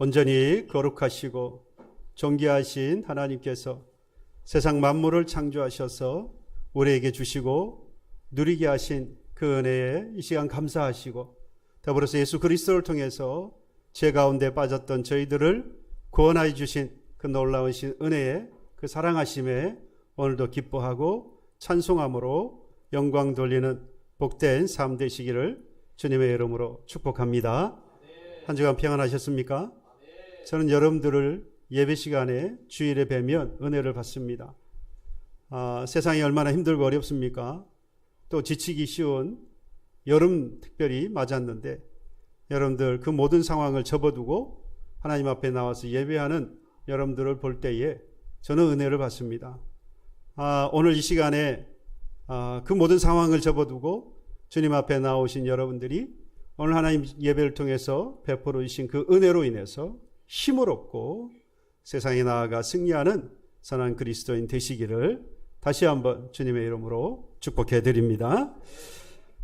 온전히 거룩하시고 존귀하신 하나님께서 세상 만물을 창조하셔서 우리에게 주시고 누리게 하신 그 은혜에 이 시간 감사하시고, 더불어서 예수 그리스도를 통해서 죄 가운데 빠졌던 저희들을 구원하여 주신 그 놀라우신 은혜에, 그 사랑하심에 오늘도 기뻐하고 찬송함으로 영광 돌리는 복된 삶 되시기를 주님의 이름으로 축복합니다. 한 주간 평안하셨습니까? 저는 여러분들을 예배 시간에 주일에 뵈면 은혜를 받습니다. 세상이 얼마나 힘들고 어렵습니까? 또 지치기 쉬운 여름 특별히 맞았는데, 여러분들 그 모든 상황을 접어두고 하나님 앞에 나와서 예배하는 여러분들을 볼 때에 저는 은혜를 받습니다. 오늘 이 시간에 그 모든 상황을 접어두고 주님 앞에 나오신 여러분들이 오늘 하나님 예배를 통해서 베풀어 주신 그 은혜로 인해서 힘을 얻고 세상에 나아가 승리하는 선한 그리스도인 되시기를 다시 한번 주님의 이름으로 축복해 드립니다.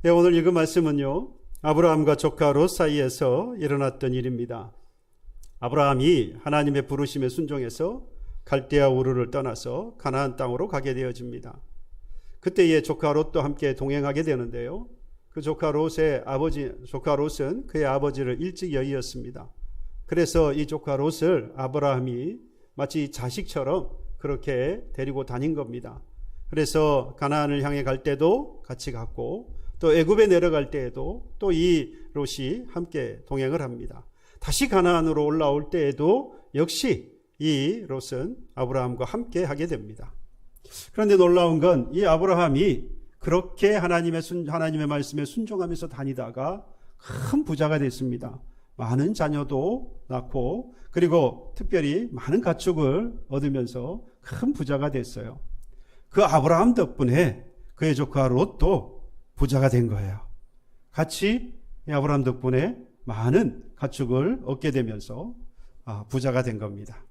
네, 오늘 읽은 말씀은요, 아브라함과 조카 롯 사이에서 일어났던 일입니다. 아브라함이 하나님의 부르심에 순종해서 갈대아 우르를 떠나서 가나안 땅으로 가게 되어집니다. 그때에 조카 롯도 함께 동행하게 되는데요, 그 조카 롯은 그의 아버지를 일찍 여의었습니다. 그래서 이 조카 롯을 아브라함이 마치 자식처럼 그렇게 데리고 다닌 겁니다. 그래서 가나안을 향해 갈 때도 같이 갔고, 또 애굽에 내려갈 때에도 또 이 롯이 함께 동행을 합니다. 다시 가나안으로 올라올 때에도 역시 이 롯은 아브라함과 함께 하게 됩니다. 그런데 놀라운 건 이 아브라함이 그렇게 하나님의 말씀에 순종하면서 다니다가 큰 부자가 됐습니다. 많은 자녀도 낳고, 그리고 특별히 많은 가축을 얻으면서 큰 부자가 됐어요. 그 아브라함 덕분에 그의 조카 롯도 부자가 된 거예요. 같이 아브라함 덕분에 많은 가축을 얻게 되면서 부자가 된 겁니다.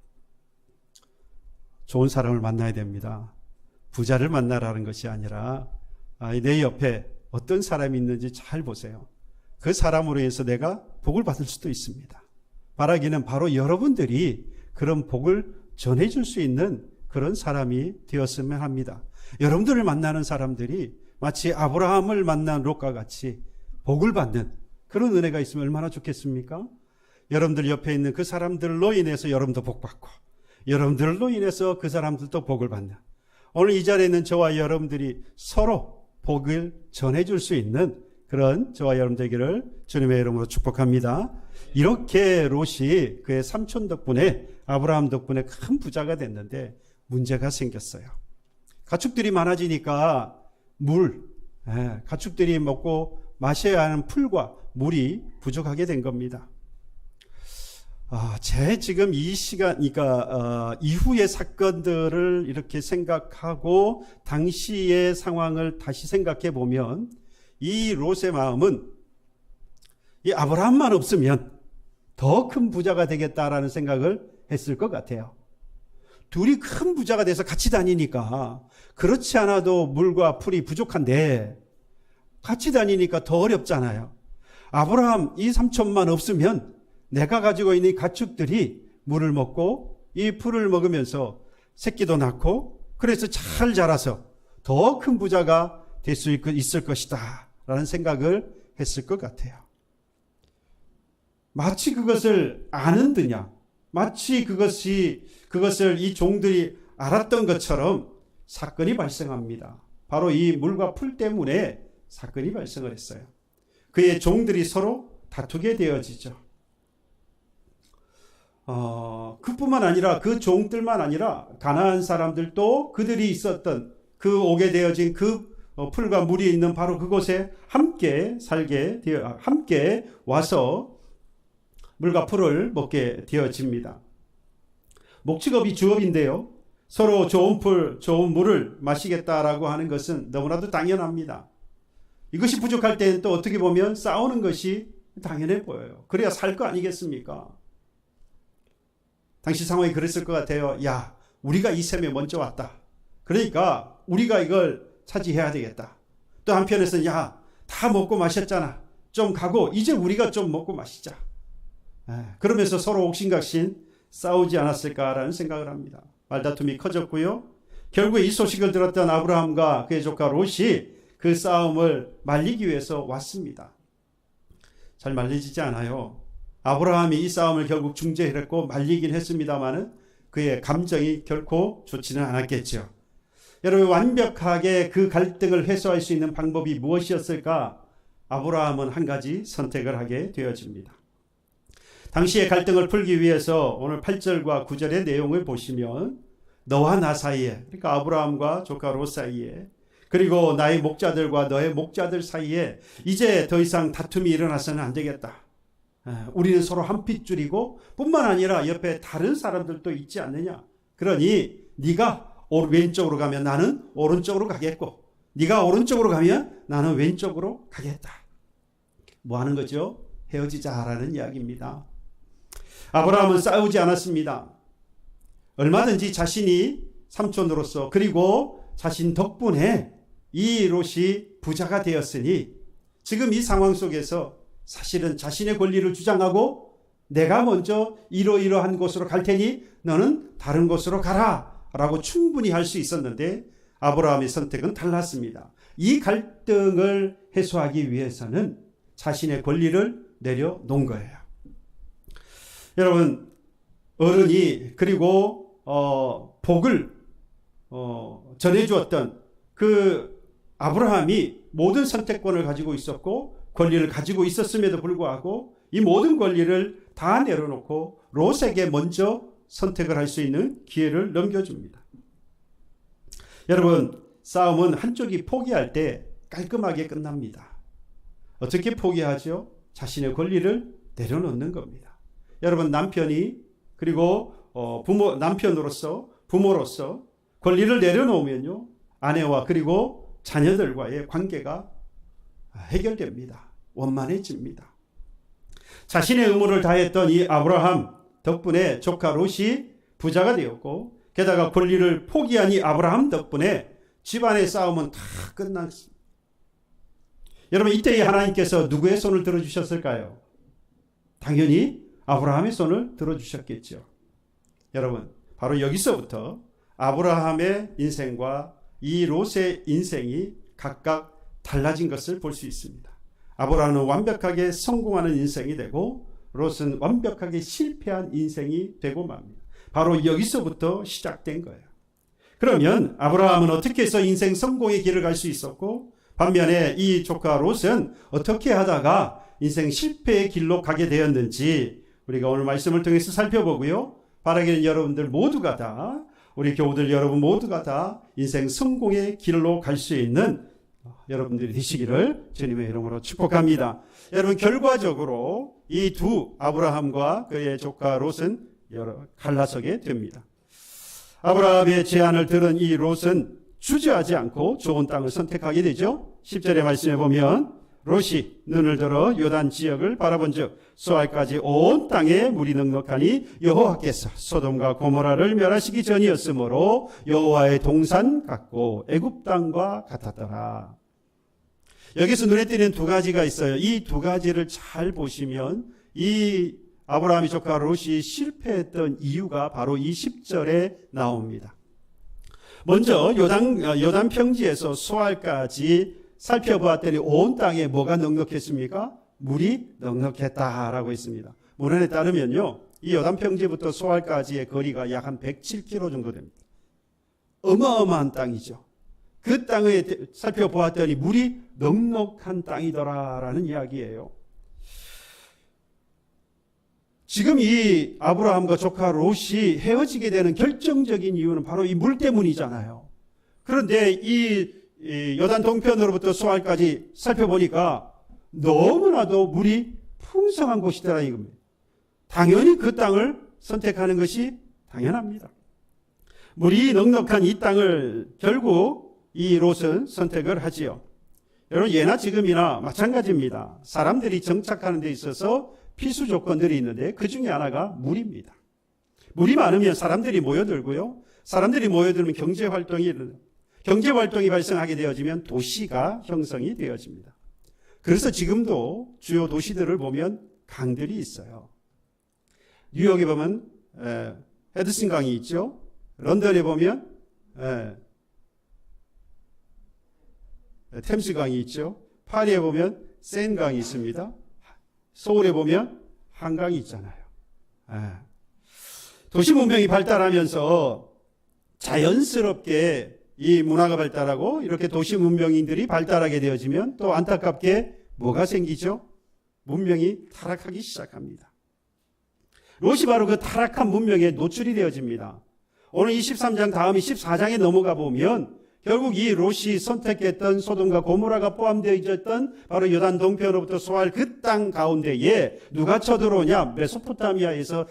좋은 사람을 만나야 됩니다. 부자를 만나라는 것이 아니라 내 옆에 어떤 사람이 있는지 잘 보세요. 그 사람으로 인해서 내가 복을 받을 수도 있습니다. 바라기는 바로 여러분들이 그런 복을 전해줄 수 있는 그런 사람이 되었으면 합니다. 여러분들을 만나는 사람들이 마치 아브라함을 만난 롯과 같이 복을 받는 그런 은혜가 있으면 얼마나 좋겠습니까? 여러분들 옆에 있는 그 사람들로 인해서 여러분도 복받고, 여러분들로 인해서 그 사람들도 복을 받는, 오늘 이 자리에 있는 저와 여러분들이 서로 복을 전해줄 수 있는 그런 저와 여러분 되기를 주님의 이름으로 축복합니다. 이렇게 롯이 그의 삼촌 덕분에, 아브라함 덕분에 큰 부자가 됐는데 문제가 생겼어요. 가축들이 많아지니까 가축들이 먹고 마셔야 하는 풀과 물이 부족하게 된 겁니다. 제 지금 이 시간, 그러니까 이후의 사건들을 이렇게 생각하고 당시의 상황을 다시 생각해 보면 이 롯의 마음은 이 아브라함만 없으면 더 큰 부자가 되겠다라는 생각을 했을 것 같아요. 둘이 큰 부자가 돼서 같이 다니니까 그렇지 않아도 물과 풀이 부족한데 같이 다니니까 더 어렵잖아요. 아브라함 이 삼촌만 없으면 내가 가지고 있는 가축들이 물을 먹고 이 풀을 먹으면서 새끼도 낳고 그래서 잘 자라서 더 큰 부자가 될 수 있을 것이다 라는 생각을 했을 것 같아요. 마치 그것을 아는 듯냐, 마치 그것을 이 종들이 알았던 것처럼 사건이 발생합니다. 바로 이 물과 풀 때문에 사건이 발생을 했어요. 그의 종들이 서로 다투게 되어지죠. 그뿐만 아니라 그 종들만 아니라 가나안 사람들도 그들이 있었던 그 오게 되어진 그 풀과 물이 있는 바로 그곳에 함께 와서 물과 풀을 먹게 되어집니다. 목축업이 주업인데요, 서로 좋은 풀, 좋은 물을 마시겠다라고 하는 것은 너무나도 당연합니다. 이것이 부족할 때는 또 어떻게 보면 싸우는 것이 당연해 보여요. 그래야 살 거 아니겠습니까? 당시 상황이 그랬을 것 같아요. 야, 우리가 이 셈에 먼저 왔다. 그러니까 우리가 이걸 차지해야 되겠다. 또 한편에서는 야, 다 먹고 마셨잖아. 좀 가고 이제 우리가 좀 먹고 마시자. 그러면서 서로 옥신각신 싸우지 않았을까라는 생각을 합니다. 말다툼이 커졌고요. 결국에 이 소식을 들었던 아브라함과 그의 조카 롯이 그 싸움을 말리기 위해서 왔습니다. 잘 말려지지 않아요. 아브라함이 이 싸움을 결국 중재했고 말리긴 했습니다마는 그의 감정이 결코 좋지는 않았겠죠. 여러분, 완벽하게 그 갈등을 해소할 수 있는 방법이 무엇이었을까? 아브라함은 한 가지 선택을 하게 되어집니다. 당시의 갈등을 풀기 위해서 오늘 8절과 9절의 내용을 보시면 너와 나 사이에, 그러니까 아브라함과 조카 롯 사이에, 그리고 나의 목자들과 너의 목자들 사이에 이제 더 이상 다툼이 일어나서는 안 되겠다. 우리는 서로 한 핏줄이고 뿐만 아니라 옆에 다른 사람들도 있지 않느냐. 그러니 네가 왼쪽으로 가면 나는 오른쪽으로 가겠고, 네가 오른쪽으로 가면 나는 왼쪽으로 가겠다. 뭐 하는 거죠? 헤어지자라는 이야기입니다. 아브라함은 싸우지 않았습니다. 얼마든지 자신이 삼촌으로서 그리고 자신 덕분에 이 롯이 부자가 되었으니 지금 이 상황 속에서 사실은 자신의 권리를 주장하고 내가 먼저 이러이러한 곳으로 갈 테니 너는 다른 곳으로 가라 라고 충분히 할 수 있었는데 아브라함의 선택은 달랐습니다. 이 갈등을 해소하기 위해서는 자신의 권리를 내려놓은 거예요. 여러분, 어른이 그리고 복을 전해주었던 그 아브라함이 모든 선택권을 가지고 있었고 권리를 가지고 있었음에도 불구하고 이 모든 권리를 다 내려놓고 롯에게 먼저 선택을 할 수 있는 기회를 넘겨줍니다. 여러분, 싸움은 한쪽이 포기할 때 깔끔하게 끝납니다. 어떻게 포기하죠? 자신의 권리를 내려놓는 겁니다. 여러분, 남편이 그리고 남편으로서 부모로서 권리를 내려놓으면요, 아내와 그리고 자녀들과의 관계가 해결됩니다. 원만해집니다. 자신의 의무를 다했던 이 아브라함 덕분에 조카 롯이 부자가 되었고, 게다가 권리를 포기한 이 아브라함 덕분에 집안의 싸움은 다 끝났습니다. 여러분, 이때에 하나님께서 누구의 손을 들어주셨을까요? 당연히 아브라함의 손을 들어주셨겠죠. 여러분, 바로 여기서부터 아브라함의 인생과 이 롯의 인생이 각각 달라진 것을 볼 수 있습니다. 아브라함은 완벽하게 성공하는 인생이 되고 롯은 완벽하게 실패한 인생이 되고 맙니다. 바로 여기서부터 시작된 거예요. 그러면 아브라함은 어떻게 해서 인생 성공의 길을 갈 수 있었고, 반면에 이 조카 롯은 어떻게 하다가 인생 실패의 길로 가게 되었는지 우리가 오늘 말씀을 통해서 살펴보고요. 바라기는 여러분들 모두가 다, 우리 교우들 여러분 모두가 다 인생 성공의 길로 갈 수 있는 여러분들이 되시기를 주님의 이름으로 축복합니다. 여러분, 결과적으로 이 두 아브라함과 그의 조카 롯은 갈라서게 됩니다. 아브라함의 제안을 들은 이 롯은 주저하지 않고 좋은 땅을 선택하게 되죠. 10절의 말씀에 보면 롯이 눈을 들어 요단 지역을 바라본즉 소알까지 온 땅에 물이 넉넉하니 여호와께서 소돔과 고모라를 멸하시기 전이었으므로 여호와의 동산 같고 애굽 땅과 같았더라. 여기서 눈에 띄는 두 가지가 있어요. 이 두 가지를 잘 보시면 이 아브라함의 조카 롯이 실패했던 이유가 바로 이 10절에 나옵니다. 먼저 요단 평지에서 소알까지 살펴보았더니 온 땅에 뭐가 넉넉했습니까? 물이 넉넉했다라고 했습니다. 문헌에 따르면요, 이 요단 평지부터 소알까지의 거리가 약 한 107km 정도 됩니다. 어마어마한 땅이죠. 그 땅에 살펴보았더니 물이 넉넉한 땅이더라라는 이야기예요. 지금 이 아브라함과 조카 롯이 헤어지게 되는 결정적인 이유는 바로 이 물 때문이잖아요. 그런데 이 요단 동편으로부터 소알까지 살펴보니까 너무나도 물이 풍성한 곳이더라 이겁니다. 당연히 그 땅을 선택하는 것이 당연합니다. 물이 넉넉한 이 땅을 결국 이 롯은 선택을 하지요. 여러분, 예나 지금이나 마찬가지입니다. 사람들이 정착하는 데 있어서 필수 조건들이 있는데 그 중에 하나가 물입니다. 물이 많으면 사람들이 모여들고요. 사람들이 모여들면 경제활동이 발생하게 되어지면 도시가 형성이 되어집니다. 그래서 지금도 주요 도시들을 보면 강들이 있어요. 뉴욕에 보면 헤드슨 강이 있죠. 런던에 보면 템스 강이 있죠. 파리에 보면 세인 강이 있습니다. 서울에 보면 한강이 있잖아요. 도시 문명이 발달하면서 자연스럽게 이 문화가 발달하고 이렇게 도시 문명인들이 발달하게 되어지면 또 안타깝게 뭐가 생기죠? 문명이 타락하기 시작합니다. 롯이 바로 그 타락한 문명에 노출이 되어집니다. 오늘 23장 다음 24장에 넘어가 보면 결국 이 롯이 선택했던 소돔과 고모라가 포함되어 있었던 바로 요단 동편으로부터 소할 그 땅 가운데에 누가 쳐들어오냐? 메소포타미아에서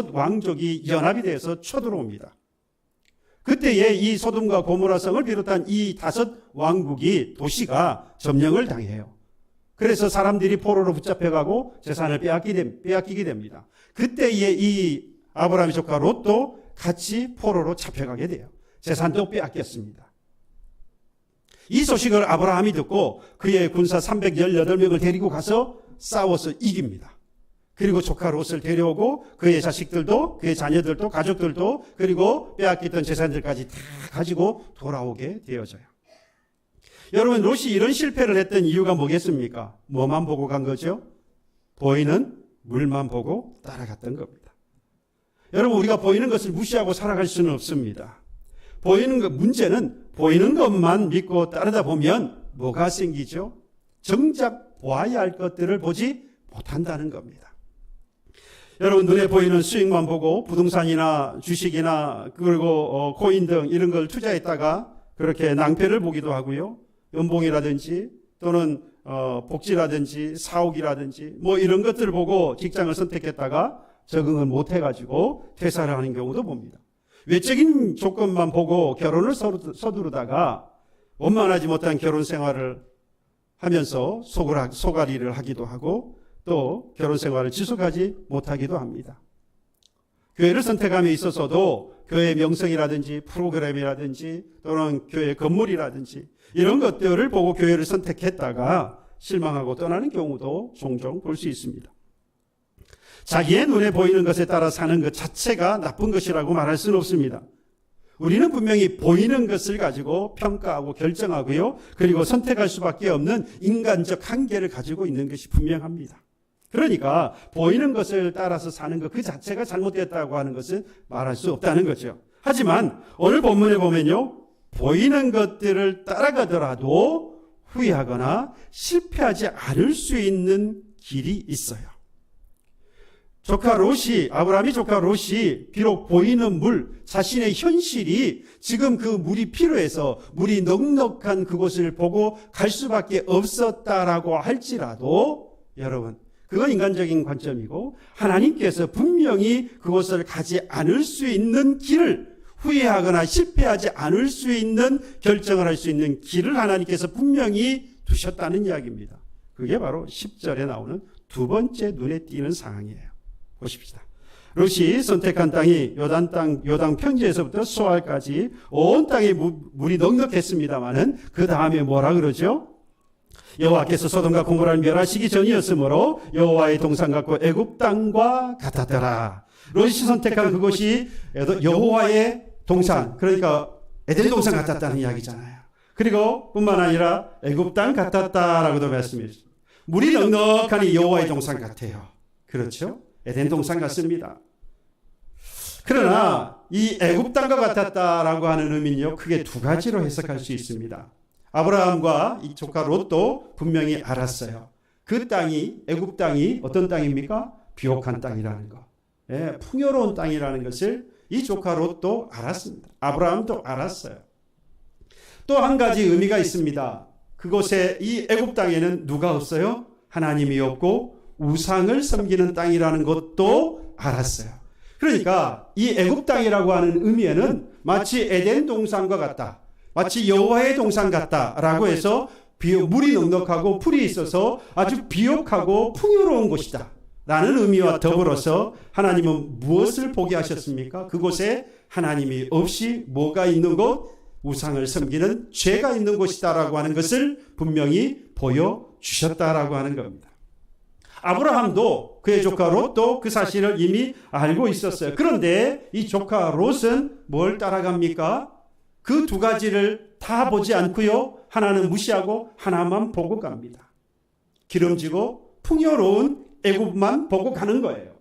5 왕족이 연합이 되어서 쳐들어옵니다. 그때에 이 소돔과 고모라 성을 비롯한 이 5 왕국이 도시가 점령을 당해요. 그래서 사람들이 포로로 붙잡혀가고 재산을 빼앗기게 됩니다. 그때에 이 아브라함의 조카 롯도 같이 포로로 잡혀가게 돼요. 재산도 빼앗겼습니다. 이 소식을 아브라함이 듣고 그의 군사 318명을 데리고 가서 싸워서 이깁니다. 그리고 조카 롯을 데려오고 그의 자식들도 그의 자녀들도 가족들도 그리고 빼앗겼던 재산들까지 다 가지고 돌아오게 되어져요. 여러분, 롯이 이런 실패를 했던 이유가 뭐겠습니까? 뭐만 보고 간 거죠? 보이는 물만 보고 따라갔던 겁니다. 여러분, 우리가 보이는 것을 무시하고 살아갈 수는 없습니다. 문제는 보이는 것만 믿고 따르다 보면 뭐가 생기죠? 정작 보아야 할 것들을 보지 못한다는 겁니다. 여러분, 눈에 보이는 수익만 보고 부동산이나 주식이나 그리고 코인 등 이런 걸 투자했다가 그렇게 낭패를 보기도 하고요. 연봉이라든지 또는 복지라든지 사옥이라든지 뭐 이런 것들을 보고 직장을 선택했다가 적응을 못해가지고 퇴사를 하는 경우도 봅니다. 외적인 조건만 보고 결혼을 서두르다가 원만하지 못한 결혼 생활을 하면서 소가리를 하기도 하고 또 결혼 생활을 지속하지 못하기도 합니다. 교회를 선택함에 있어서도 교회 명성이라든지 프로그램이라든지 또는 교회 건물이라든지 이런 것들을 보고 교회를 선택했다가 실망하고 떠나는 경우도 종종 볼 수 있습니다. 자기의 눈에 보이는 것에 따라 사는 것 자체가 나쁜 것이라고 말할 수는 없습니다. 우리는 분명히 보이는 것을 가지고 평가하고 결정하고요. 그리고 선택할 수밖에 없는 인간적 한계를 가지고 있는 것이 분명합니다. 그러니까 보이는 것을 따라서 사는 것 그 자체가 잘못됐다고 하는 것은 말할 수 없다는 거죠. 하지만 오늘 본문에 보면요. 보이는 것들을 따라가더라도 후회하거나 실패하지 않을 수 있는 길이 있어요. 아브라함이 조카 롯이 비록 보이는 물, 자신의 현실이 지금 그 물이 필요해서 물이 넉넉한 그곳을 보고 갈 수밖에 없었다라고 할지라도 여러분, 그건 인간적인 관점이고 하나님께서 분명히 그곳을 가지 않을 수 있는 길을 후회하거나 실패하지 않을 수 있는 결정을 할 수 있는 길을 하나님께서 분명히 두셨다는 이야기입니다. 그게 바로 10절에 나오는 두 번째 눈에 띄는 상황이에요. 보십시다. 롯이 선택한 땅이 요단 평지에서부터 소알까지 온 땅에 물이 넉넉했습니다마는 그 다음에 뭐라 그러죠? 여호와께서 소돔과 고모라를 멸하시기 전이었으므로 여호와의 동산 같고 애굽 땅과 같았더라. 롯이 선택한 그곳이 여호와의 동산, 그러니까 에덴 동산 같았다는 이야기잖아요. 그리고 뿐만 아니라 애굽 땅 같았다라고도 말씀했습니다. 물이 넉넉하니 여호와의 동산 같아요. 그렇죠? 에덴 동산 같습니다. 그러나 이 애굽 땅과 같았다라고 하는 의미는요, 크게 두 가지로 해석할 수 있습니다. 아브라함과 이 조카 롯도 분명히 알았어요. 그 땅이, 애굽 땅이 어떤 땅입니까? 비옥한 땅이라는 거. 예, 풍요로운 땅이라는 것을 이 조카 롯도 알았습니다. 아브라함도 알았어요. 또 한 가지 의미가 있습니다. 그곳에 이 애굽 땅에는 누가 없어요? 하나님이 없고 우상을 섬기는 땅이라는 것도 알았어요. 그러니까 이 애굽 땅이라고 하는 의미에는 마치 에덴 동산과 같다, 마치 여호와의 동산 같다라고 해서 물이 넉넉하고 풀이 있어서 아주 비옥하고 풍요로운 곳이다 라는 의미와 더불어서 하나님은 무엇을 보게 하셨습니까? 그곳에 하나님이 없이 뭐가 있는 곳? 우상을 섬기는 죄가 있는 곳이다라고 하는 것을 분명히 보여주셨다라고 하는 겁니다. 아브라함도 그의 조카 롯도 그 사실을 이미 알고 있었어요. 그런데 이 조카 롯은 뭘 따라갑니까? 그 두 가지를 다 보지 않고요. 하나는 무시하고 하나만 보고 갑니다. 기름지고 풍요로운 애굽만 보고 가는 거예요.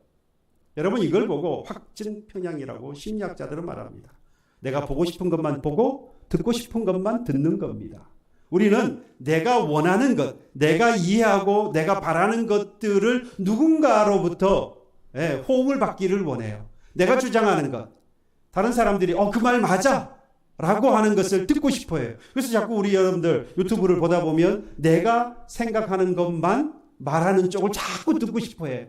여러분 이걸 보고 확증편향이라고 심리학자들은 말합니다. 내가 보고 싶은 것만 보고 듣고 싶은 것만 듣는 겁니다. 우리는 내가 원하는 것, 내가 이해하고 내가 바라는 것들을 누군가로부터 호응을 받기를 원해요. 내가 주장하는 것, 다른 사람들이 그 말 맞아 라고 하는 것을 듣고 싶어요. 그래서 자꾸 우리 여러분들 유튜브를 보다 보면 내가 생각하는 것만 말하는 쪽을 자꾸 듣고 싶어요.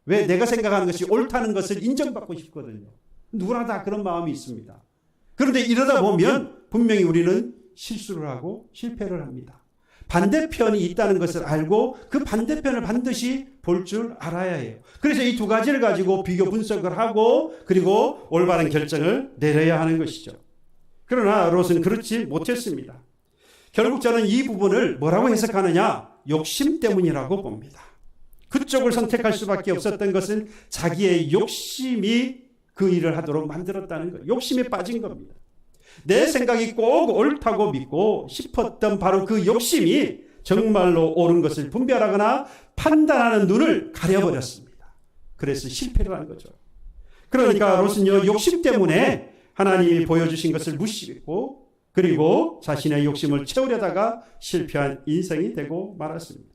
왜? 내가 생각하는 것이 옳다는 것을 인정받고 싶거든요. 누구나 다 그런 마음이 있습니다. 그런데 이러다 보면 분명히 우리는 실수를 하고 실패를 합니다. 반대편이 있다는 것을 알고 그 반대편을 반드시 볼 줄 알아야 해요. 그래서 이 두 가지를 가지고 비교 분석을 하고 그리고 올바른 결정을 내려야 하는 것이죠. 그러나 롯은 그렇지 못했습니다. 결국 저는 이 부분을 뭐라고 해석하느냐? 욕심 때문이라고 봅니다. 그쪽을 선택할 수밖에 없었던 것은 자기의 욕심이 그 일을 하도록 만들었다는 거예요. 욕심에 빠진 겁니다. 내 생각이 꼭 옳다고 믿고 싶었던 바로 그 욕심이 정말로 옳은 것을 분별하거나 판단하는 눈을 가려버렸습니다. 그래서 실패를 한 거죠. 그러니까 롯은요, 욕심 때문에 하나님이 보여주신 것을 무시했고 그리고 자신의 욕심을 채우려다가 실패한 인생이 되고 말았습니다.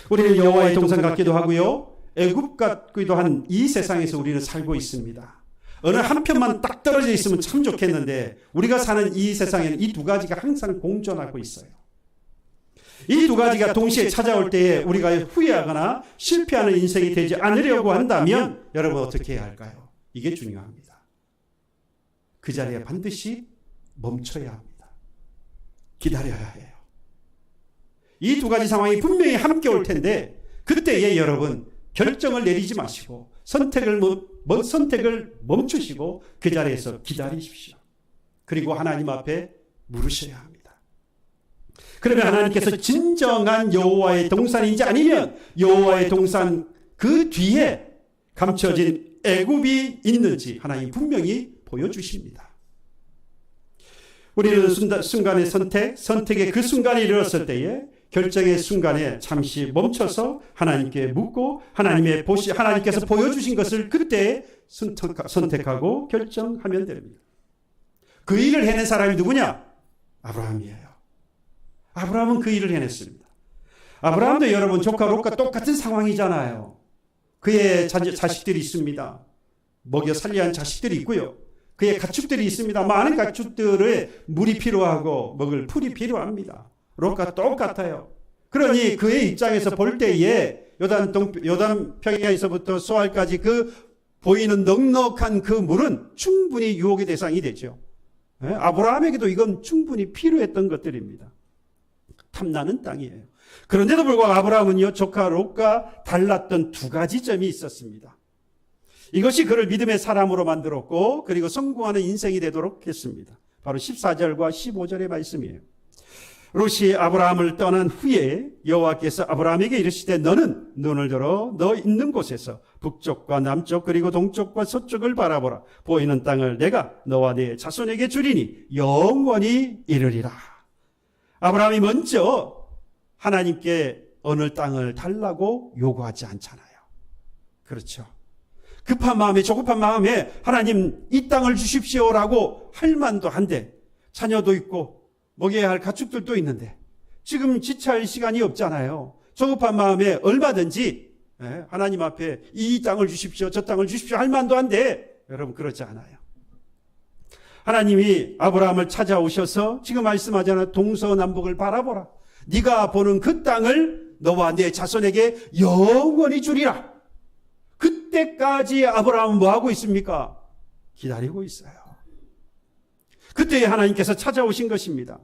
우리는 여호와의 동산 같기도 하고요, 애굽 같기도 한 이 세상에서 우리는 살고 있습니다. 어느 한편만 딱 떨어져 있으면 참 좋겠는데 우리가 사는 이 세상에는 이 두 가지가 항상 공존하고 있어요. 이 두 가지가 동시에 찾아올 때에 우리가 후회하거나 실패하는 인생이 되지 않으려고 한다면 여러분 어떻게 해야 할까요? 이게 중요합니다. 그 자리에 반드시 멈춰야 합니다. 기다려야 해요. 이 두 가지 상황이 분명히 함께 올 텐데 그때에 여러분 결정을 내리지 마시고 선택을 멈추시고 그 자리에서 기다리십시오. 그리고 하나님 앞에 물으셔야 합니다. 그러면 하나님께서 진정한 여호와의 동산인지 아니면 여호와의 동산 그 뒤에 감춰진 애굽이 있는지 하나님 분명히 보여주십니다. 우리는 순간의 선택의 그 순간에 이르렀을 때에 결정의 순간에 잠시 멈춰서 하나님께 묻고 하나님께서 보여주신 것을 그때 선택하고 결정하면 됩니다. 그 일을 해낸 사람이 누구냐? 아브라함이에요. 아브라함은 그 일을 해냈습니다. 아브라함도 여러분 조카 롯과 똑같은 상황이잖아요. 그의 자식들이 있습니다. 먹여 살려야 하는 자식들이 있고요. 그의 가축들이 있습니다. 많은 가축들의 물이 필요하고 먹을 풀이 필요합니다. 롯과 똑같아요. 그러니 그의 입장에서 볼 때에 요단 평야에서부터 소알까지 그 보이는 넉넉한 그 물은 충분히 유혹의 대상이 되죠. 아브라함에게도 이건 충분히 필요했던 것들입니다. 탐나는 땅이에요. 그런데도 불구하고 아브라함은요, 조카 롯과 달랐던 두 가지 점이 있었습니다. 이것이 그를 믿음의 사람으로 만들었고 그리고 성공하는 인생이 되도록 했습니다. 바로 14절과 15절의 말씀이에요. 롯이 아브라함을 떠난 후에 여호와께서 아브라함에게 이르시되 너는 눈을 들어 너 있는 곳에서 북쪽과 남쪽 그리고 동쪽과 서쪽을 바라보라. 보이는 땅을 내가 너와 네 자손에게 주리니 영원히 이르리라. 아브라함이 먼저 하나님께 어느 땅을 달라고 요구하지 않잖아요. 그렇죠. 급한 마음에 조급한 마음에 하나님 이 땅을 주십시오라고 할 만도 한데 자녀도 있고 먹여야 할 가축들도 있는데 지금 지체할 시간이 없잖아요. 조급한 마음에 얼마든지 하나님 앞에 이 땅을 주십시오 저 땅을 주십시오 할 만도 한데 여러분 그렇지 않아요. 하나님이 아브라함을 찾아오셔서 지금 말씀하잖아요. 동서남북을 바라보라. 네가 보는 그 땅을 너와 네 자손에게 영원히 주리라. 그때까지 아브라함은 뭐하고 있습니까? 기다리고 있어요. 그때 하나님께서 찾아오신 것입니다.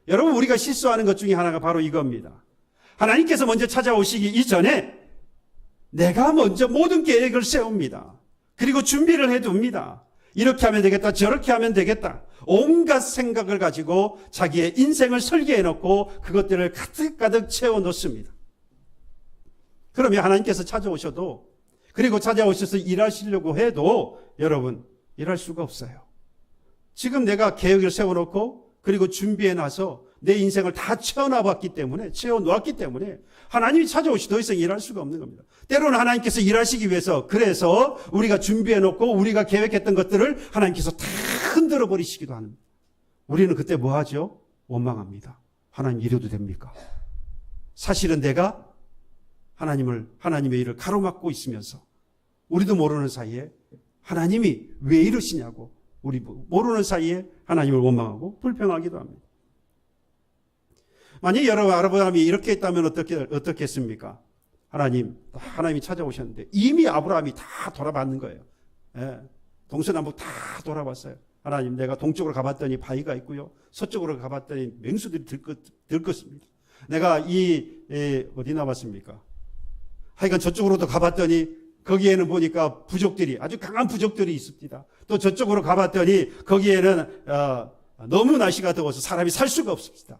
여러분 우리가 실수하는 것 중에 하나가 바로 이겁니다. 하나님께서 먼저 찾아오시기 이전에 내가 먼저 모든 계획을 세웁니다. 그리고 준비를 해둡니다. 이렇게 하면 되겠다 저렇게 하면 되겠다 온갖 생각을 가지고 자기의 인생을 설계해놓고 그것들을 가득가득 채워놓습니다. 그러면 하나님께서 찾아오셔도, 그리고 찾아오셔서 일하시려고 해도 여러분 일할 수가 없어요. 지금 내가 계획을 세워놓고 그리고 준비해 놔서 내 인생을 다 채워놓았기 때문에 하나님이 찾아오시 더 이상 일할 수가 없는 겁니다. 때로는 하나님께서 일하시기 위해서, 그래서 우리가 준비해 놓고 우리가 계획했던 것들을 하나님께서 다 흔들어 버리시기도 합니다. 우리는 그때 뭐 하죠? 원망합니다. 하나님 이래도 됩니까? 사실은 내가 하나님의 일을 가로막고 있으면서 우리도 모르는 사이에 하나님이 왜 이러시냐고, 우리 모르는 사이에 하나님을 원망하고 불평하기도 합니다. 만약 여러분 아브라함이 이렇게 했다면 어떻겠습니까? 하나님이 찾아오셨는데 이미 아브라함이 다 돌아봤는 거예요. 예, 동서남북 다 돌아봤어요. 하나님, 내가 동쪽으로 가봤더니 바위가 있고요, 서쪽으로 가봤더니 맹수들이 들끓습니다. 내가 어디 나왔습니까? 하여간 저쪽으로도 가봤더니 거기에는 보니까 아주 강한 부족들이 있습니다. 또 저쪽으로 가봤더니 거기에는 너무 날씨가 더워서 사람이 살 수가 없습니다.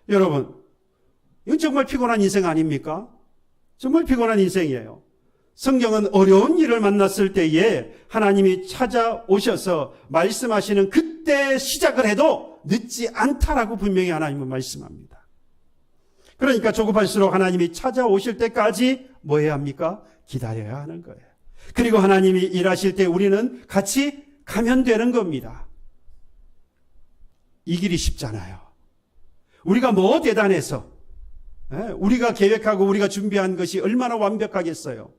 여러분, 이건 정말 피곤한 인생 아닙니까? 정말 피곤한 인생이에요. 성경은 어려운 일을 만났을 때에 하나님이 찾아오셔서 말씀하시는 그때 시작을 해도 늦지 않다라고 분명히 하나님은 말씀합니다. 그러니까 조급할수록 하나님이 찾아오실 때까지 뭐 해야 합니까? 기다려야 하는 거예요. 그리고 하나님이 일하실 때 우리는 같이 가면 되는 겁니다. 이 길이 쉽잖아요. 우리가 뭐 대단해서, 우리가 계획하고 우리가 준비한 것이 얼마나 완벽하겠어요.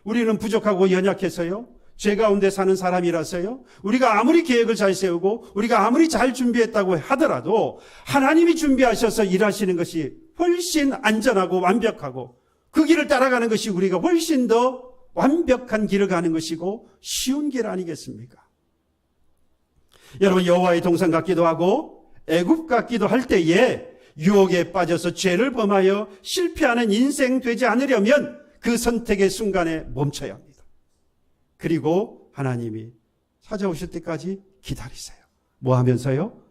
우리는 부족하고 연약해서요, 죄 가운데 사는 사람이라서요, 우리가 아무리 계획을 잘 세우고 우리가 아무리 잘 준비했다고 하더라도 하나님이 준비하셔서 일하시는 것이 훨씬 안전하고 완벽하고, 그 길을 따라가는 것이 우리가 훨씬 더 완벽한 길을 가는 것이고 쉬운 길 아니겠습니까? 여러분, 여호와의 동산 같기도 하고 애굽 같기도 할 때에 유혹에 빠져서 죄를 범하여 실패하는 인생 되지 않으려면 그 선택의 순간에 멈춰야 합니다. 그리고 하나님이 찾아오실 때까지 기다리세요. 뭐 하면서요?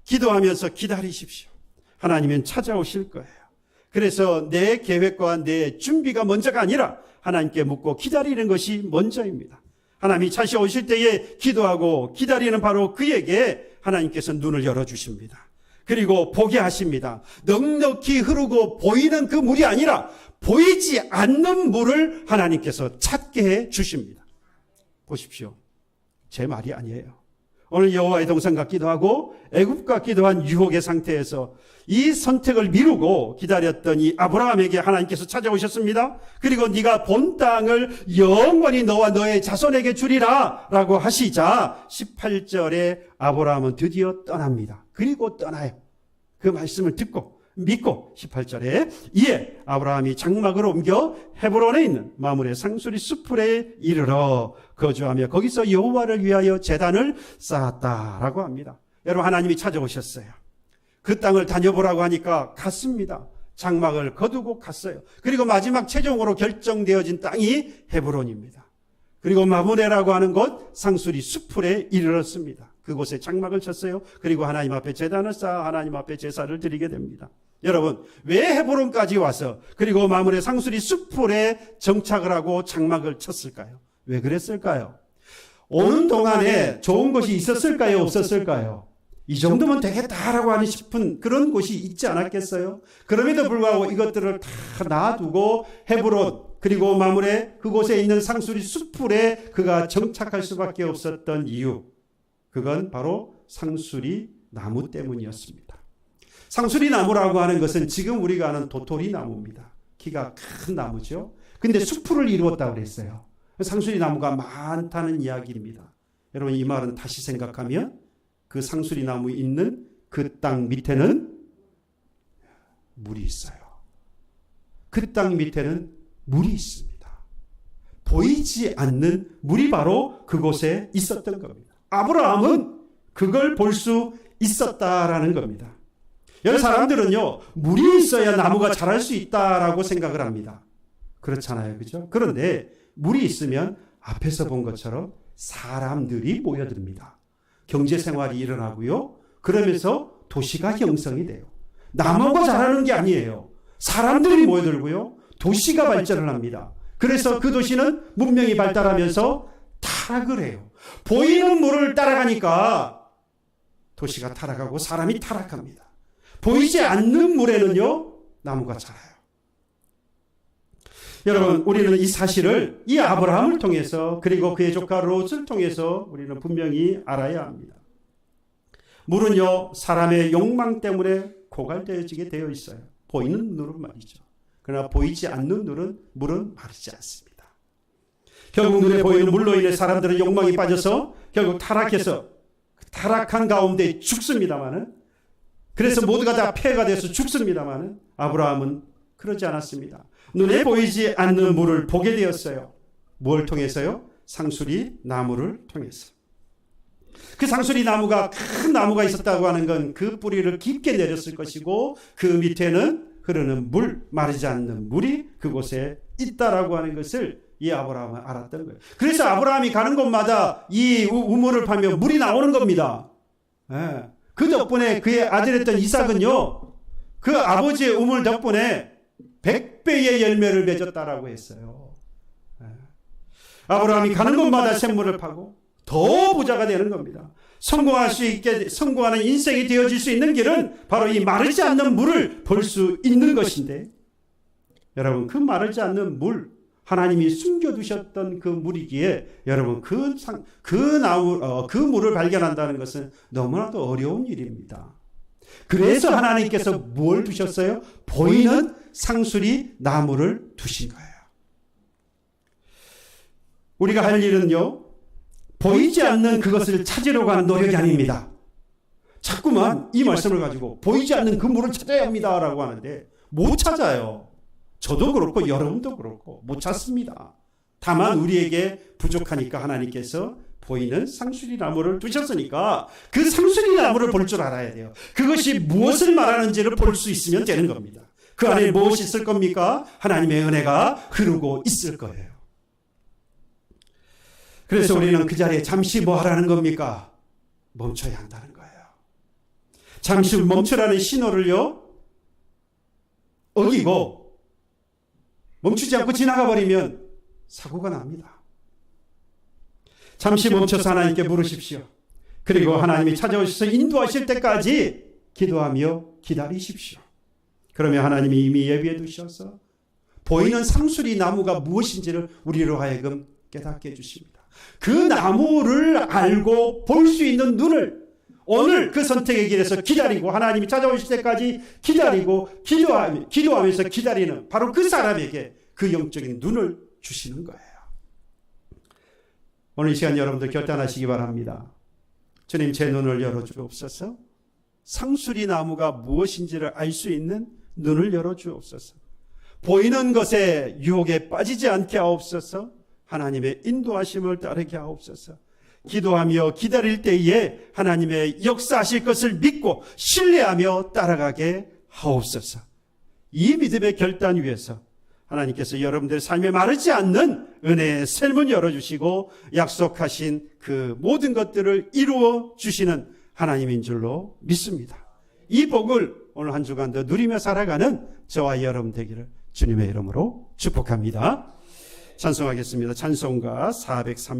기도하면서 기다리십시오. 하나님은 찾아오실 거예요. 그래서 내 계획과 내 준비가 먼저가 아니라 하나님께 묻고 기다리는 것이 먼저입니다. 하나님이 찾아오실 때에 기도하고 기다리는 바로 그에게 하나님께서 눈을 열어주십니다. 그리고 보게 하십니다. 넉넉히 흐르고 보이는 그 물이 아니라 보이지 않는 물을 하나님께서 찾게 해 주십니다. 보십시오. 제 말이 아니에요. 오늘 여호와의 동산 같기도 하고 애굽 같기도 한 유혹의 상태에서 이 선택을 미루고 기다렸던 이 아브라함에게 하나님께서 찾아오셨습니다. 그리고 네가 본 땅을 영원히 너와 너의 자손에게 주리라 라고 하시자 18절에 아브라함은 드디어 떠납니다. 그리고 떠나요. 그 말씀을 듣고 믿고 18절에 이에 아브라함이 장막을 옮겨 헤브론에 있는 마므레 상수리 수풀에 이르러 거주하며 거기서 여호와를 위하여 제단을 쌓았다라고 합니다. 여러분, 하나님이 찾아오셨어요. 그 땅을 다녀보라고 하니까 갔습니다. 장막을 거두고 갔어요. 그리고 마지막 최종으로 결정되어진 땅이 헤브론입니다. 그리고 마므레라고 하는 곳 상수리 수풀에 이르렀습니다. 그곳에 장막을 쳤어요. 그리고 하나님 앞에 제단을 쌓아 하나님 앞에 제사를 드리게 됩니다. 여러분, 왜 헤브론까지 와서 그리고 마므레 상수리 수풀에 정착을 하고 장막을 쳤을까요? 왜 그랬을까요? 오는 동안에 좋은 곳이 있었을까요? 없었을까요? 이 정도면 되겠다라고 하는 싶은 그런 곳이 있지 않았겠어요? 그럼에도 불구하고 이것들을 다 놔두고 헤브론 그리고 마므레 그곳에 있는 상수리 수풀에 그가 정착할 수밖에 없었던 이유, 그건 바로 상수리 나무 때문이었습니다. 상수리 나무라고 하는 것은 지금 우리가 아는 도토리 나무입니다. 키가 큰 나무죠. 근데 수풀을 이루었다고 그랬어요. 상수리 나무가 많다는 이야기입니다. 여러분, 이 말은 다시 생각하면 그 상수리 나무 있는 그 땅 밑에는 물이 있어요. 그 땅 밑에는 물이 있습니다. 보이지 않는 물이 바로 그곳에 있었던 겁니다. 아브라함은 그걸 볼 수 있었다라는 겁니다. 여러 사람들은요, 물이 있어야 나무가 자랄 수 있다라고 생각을 합니다. 그렇잖아요, 그죠? 그런데 물이 있으면 앞에서 본 것처럼 사람들이 모여듭니다. 경제 생활이 일어나고요. 그러면서 도시가 형성이 돼요. 나무가 자라는 게 아니에요. 사람들이 모여들고요. 도시가 발전을 합니다. 그래서 그 도시는 문명이 발달하면서 타락을 해요. 보이는 물을 따라가니까 도시가 타락하고 사람이 타락합니다. 보이지 않는 물에는요, 나무가 자라요. 여러분, 우리는 이 사실을 이 아브라함을 통해서 그리고 그의 조카 롯을 통해서 우리는 분명히 알아야 합니다. 물은요, 사람의 욕망 때문에 고갈되어지게 되어 있어요. 보이는 물은 말이죠. 그러나 보이지 않는 물은 마르지 않습니다. 결국 눈에 보이는 물로 인해 사람들은 욕망이 빠져서 결국 타락해서 타락한 가운데 죽습니다마는, 그래서 모두가 다 폐해가 돼서 죽습니다마는 아브라함은 그러지 않았습니다. 눈에 보이지 않는 물을 보게 되었어요. 뭘 통해서요? 상수리 나무를 통해서. 그 상수리 나무가 큰 나무가 있었다고 하는 건 그 뿌리를 깊게 내렸을 것이고 그 밑에는 흐르는 물, 마르지 않는 물이 그곳에 있다라고 하는 것을 이 아브라함은 알았던 거예요. 그래서 아브라함이 가는 곳마다 이 우물을 파면 물이 나오는 겁니다. 그 덕분에 그의 아들이었던 이삭은요, 그 아버지의 우물 덕분에 100배의 열매를 맺었다라고 했어요. 아브라함이 가는 곳마다 샘물을 파고 더 부자가 되는 겁니다. 성공하는 인생이 되어질 수 있는 길은 바로 이 마르지 않는 물을 볼 수 있는 것인데, 여러분, 그 마르지 않는 물, 하나님이 숨겨두셨던 그 물이기에 여러분 그 물을 발견한다는 것은 너무나도 어려운 일입니다. 그래서 하나님께서 뭘 두셨어요? 보이는 상수리 나무를 두신 거예요. 우리가 할 일은요, 보이지 않는 그것을 찾으려고 하는 노력이 아닙니다. 자꾸만 이 말씀을 가지고 보이지 않는 그 물을 찾아야 합니다라고 하는데 못 찾아요. 저도 그렇고 여러분도 그렇고 못 찾습니다. 다만 우리에게 부족하니까 하나님께서 보이는 상수리 나무를 두셨으니까 그 상수리 나무를 볼 줄 알아야 돼요. 그것이 무엇을 말하는지를 볼 수 있으면 되는 겁니다. 그 안에 무엇이 있을 겁니까? 하나님의 은혜가 흐르고 있을 거예요. 그래서 우리는 그 자리에 잠시 뭐 하라는 겁니까? 멈춰야 한다는 거예요. 잠시 멈추라는 신호를요, 어기고 멈추지 않고 지나가 버리면 사고가 납니다. 잠시 멈춰서 하나님께 물으십시오. 그리고 하나님이 찾아오셔서 인도하실 때까지 기도하며 기다리십시오. 그러면 하나님이 이미 예비해 두셔서 보이는 상수리 나무가 무엇인지를 우리로 하여금 깨닫게 해주십니다. 그 나무를 알고 볼 수 있는 눈을 오늘 그 선택의 길에서 기다리고 하나님이 찾아오실 때까지 기다리고 기도하면서 기다리는 바로 그 사람에게 그 영적인 눈을 주시는 거예요. 오늘 이 시간 여러분들 결단하시기 바랍니다. 주님, 제 눈을 열어주옵소서. 상수리 나무가 무엇인지를 알 수 있는 눈을 열어주옵소서. 보이는 것에 유혹에 빠지지 않게 하옵소서. 하나님의 인도하심을 따르게 하옵소서. 기도하며 기다릴 때에 하나님의 역사하실 것을 믿고 신뢰하며 따라가게 하옵소서. 이 믿음의 결단 위에서 하나님께서 여러분들의 삶에 마르지 않는 은혜의 샘을 열어주시고 약속하신 그 모든 것들을 이루어 주시는 하나님인 줄로 믿습니다. 이 복을 오늘 한 주간도 누리며 살아가는 저와 여러분 되기를 주님의 이름으로 축복합니다. 찬송하겠습니다. 찬송가 403